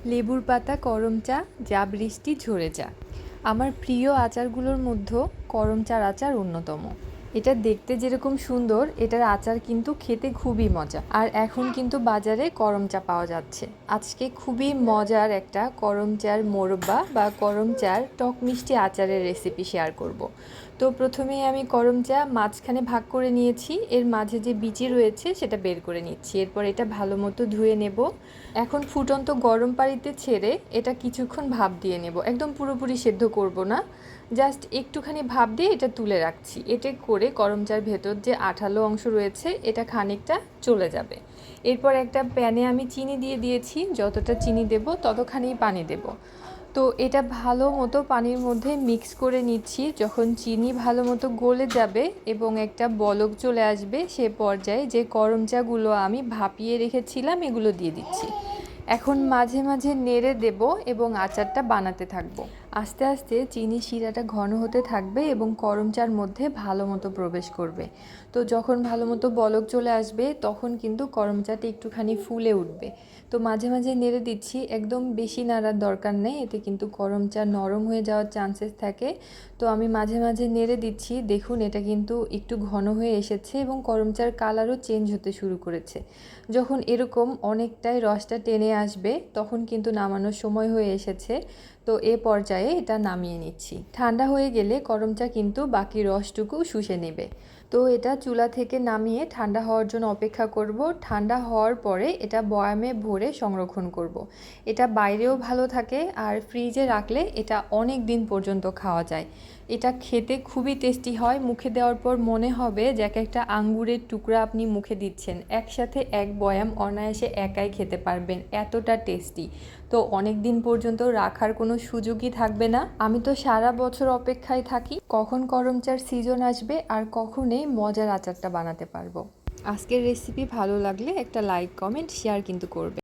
লেবুর পাতা করম চা, যা বৃষ্টি ঝরে যা। আমার প্রিয় আচারগুলোর মধ্যে করম চার আচার অন্যতম। এটা দেখতে যেরকম সুন্দর, এটার আচার কিন্তু খেতে খুবই মজা। আর এখন কিন্তু বাজারে করম চা পাওয়া যাচ্ছে। আজকে খুবই মজার একটা করম চার মোরব্বা বা করম চার টক মিষ্টি আচারের রেসিপি শেয়ার করব। তো প্রথমেই আমি করম চা মাঝখানে ভাগ করে নিয়েছি, এর মাঝে যে বিচি রয়েছে সেটা বের করে নিচ্ছি। এরপর এটা ভালো মতো ধুয়ে নেব। এখন ফুটন্ত গরম পানিতে ছেড়ে এটা কিছুক্ষণ ভাপ দিয়ে নেব। একদম পুরোপুরি সেদ্ধ করব না, জাস্ট একটুখানি ভাপ দিয়ে এটা তুলে রাখছি। এতে করে করম চার ভেতর যে আঠালো অংশ রয়েছে এটা খানিকটা চলে যাবে। এরপর একটা প্যানে আমি চিনি দিয়ে দিয়েছি, যতটা চিনি দেব ততখানি পানি দেব। তো এটা ভালো মতো পানির মধ্যে মিক্স করে নিচ্ছি। যখন চিনি ভালো মতো গলে যাবে এবং একটা বলক চলে আসবে, সে পর্যায়ে যে করম চাগুলো আমি ভাপিয়ে রেখেছিলাম এগুলো দিয়ে দিচ্ছি। এখন মাঝে মাঝে নেড়ে দেব এবং আচারটা বানাতে থাকবো। আস্তে আস্তে চিনি শিরাটা ঘন হতে থাকবে এবং করম চার মধ্যে ভালো মতো প্রবেশ করবে। তো যখন ভালো মতো বলক চলে আসবে তখন কিন্তু করম চাটা একটুখানি ফুলে উঠবে। তো মাঝে মাঝে নেড়ে দিচ্ছি, একদম বেশি নাড়ার দরকার নেই, এতে কিন্তু করম চা নরম হয়ে যাওয়ার চান্সেস থাকে। তো আমি মাঝে মাঝে নেড়ে দিচ্ছি। দেখুন এটা কিন্তু একটু ঘন হয়ে এসেছে এবং করম চার কালারও চেঞ্জ হতে শুরু করেছে। যখন এরকম অনেকটাই রসটা টেনে আসবে তখন কিন্তু নামানোর সময় হয়ে এসেছে। তো এ পর্যায়ে এটা নামিয়ে নিচ্ছি। ঠান্ডা হয়ে গেলে করম চা কিন্তু বাকি রসটুকু শুষে নেবে। তো এটা চুলা থেকে নামিয়ে ঠান্ডা হওয়ার জন্য অপেক্ষা করব। ঠান্ডা হওয়ার পরে এটা বয়ামে ভরে সংরক্ষণ করব। এটা বাইরেও ভালো থাকে আর ফ্রিজে রাখলে এটা অনেক দিন পর্যন্ত খাওয়া যায়। এটা খেতে খুবই টেস্টি হয়। মুখে দেওয়ার পর মনে হবে যে এক একটা আঙ্গুরের টুকরা আপনি মুখে দিচ্ছেন। একসাথে এক বয়াম অনায়াসে একাই খেতে পারবেন, এতটা টেস্টি। তো অনেক দিন পর্যন্ত রাখার কোনো সুযোগই থাকবে না। আমি তো সারা বছর অপেক্ষায় থাকি কখন করম চার সিজন আসবে আর কখন এই মজার আচারটা বানাতে পারবো। আজকের রেসিপি ভালো লাগলে একটা লাইক, কমেন্ট, শেয়ার কিন্তু করবে।